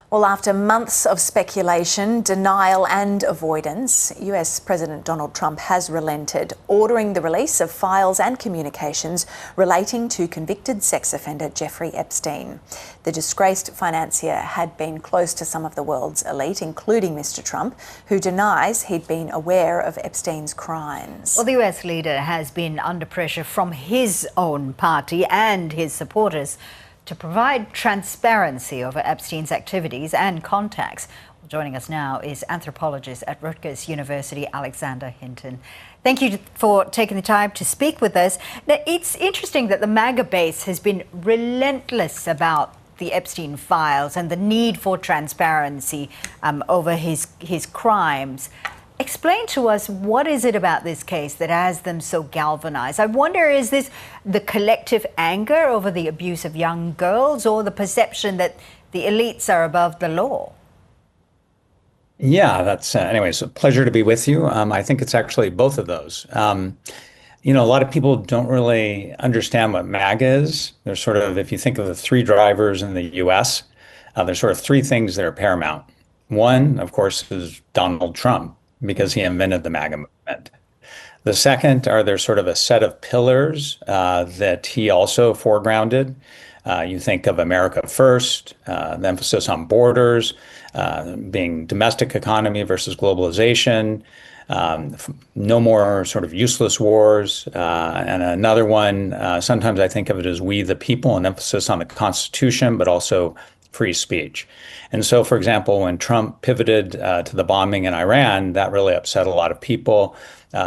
Well, after months of speculation, denial and avoidance, US President Donald Trump has relented, ordering the release of files and communications relating to convicted sex offender Jeffrey Epstein. The disgraced financier had been close to some of the world's elite, including Mr. Trump, who denies he'd been aware of Epstein's crimes. Well, the US leader has been under pressure from his own party and his supporters to provide transparency over Epstein's activities and contacts. Well, joining us now is anthropologist at Rutgers University, Alexander Hinton. Thank you for taking the time to speak with us. Now, it's interesting that the MAGA base has been relentless about the Epstein files and the need for transparency over his crimes. Explain to us, what is it about this case that has them so galvanized? I wonder, is this the collective anger over the abuse of young girls or the perception that the elites are above the law? Yeah, that's anyways, a pleasure to be with you. I think it's actually both of those. A lot of people don't really understand what MAGA is. There's sort of, if you think of the three drivers in the US, there's sort of three things that are paramount. One, of course, is Donald Trump, because he invented the MAGA movement. The second are there's sort of a set of pillars that he also foregrounded. You think of America first, the emphasis on borders, being domestic economy versus globalization, no more sort of useless wars. And another one, sometimes I think of it as we the people, an emphasis on the Constitution, but also free speech. And so, for example, when Trump pivoted to the bombing in Iran, that really upset a lot of people.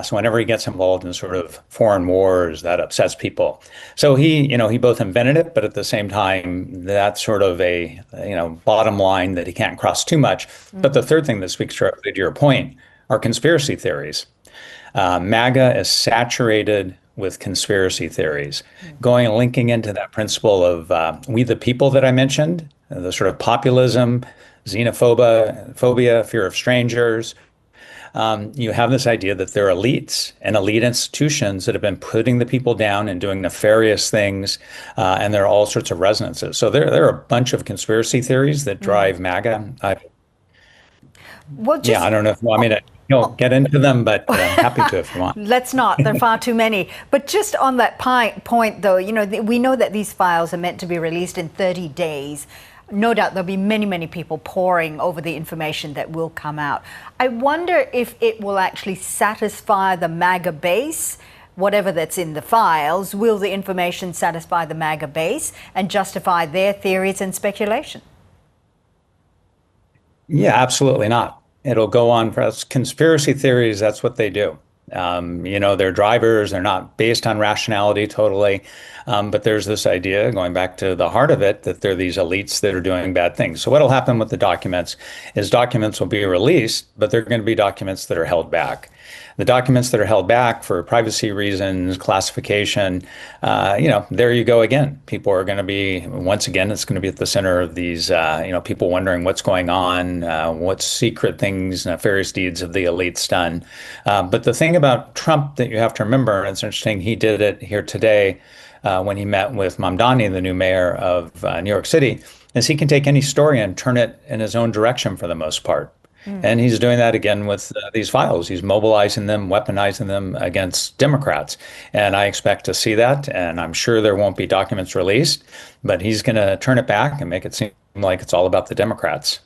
So whenever he gets involved in sort of foreign wars, that upsets people. So he both invented it, but at the same time, that's sort of a, bottom line that he can't cross too much. But the third thing that speaks directly to your point are conspiracy theories. MAGA is saturated with conspiracy theories, linking into that principle of we the people that I mentioned, the sort of populism, xenophobia, fear of strangers. You have this idea that there are elites and elite institutions that have been putting the people down and doing nefarious things, and there are all sorts of resonances. So there are a bunch of conspiracy theories that drive MAGA. I don't know if you want me to get into them, but I'm happy to if you want. Let's not. There are far too many. But just on that point, though, we know that these files are meant to be released in 30 days. No doubt there'll be many, many people poring over the information that will come out. I wonder if it will actually satisfy the MAGA base, whatever that's in the files. Will the information satisfy the MAGA base and justify their theories and speculation? Yeah, absolutely not. It'll go on for us. Conspiracy theories, that's what they do. They're drivers, they're not based on rationality totally. But there's this idea, going back to the heart of it, that there are these elites that are doing bad things. So what'll happen with the documents is documents will be released, but they're going to be documents that are held back. The documents that are held back for privacy reasons, classification, there you go again. People are going to be, once again, it's going to be at the center of these, people wondering what's going on, what secret things, nefarious deeds have the elites done. But the thing about Trump that you have to remember, and it's interesting, he did it here today when he met with Mamdani, the new mayor of New York City, is he can take any story and turn it in his own direction for the most part. And he's doing that again with these files. He's mobilizing them, weaponizing them against Democrats. And I expect to see that. And I'm sure there won't be documents released, but he's going to turn it back and make it seem like it's all about the Democrats.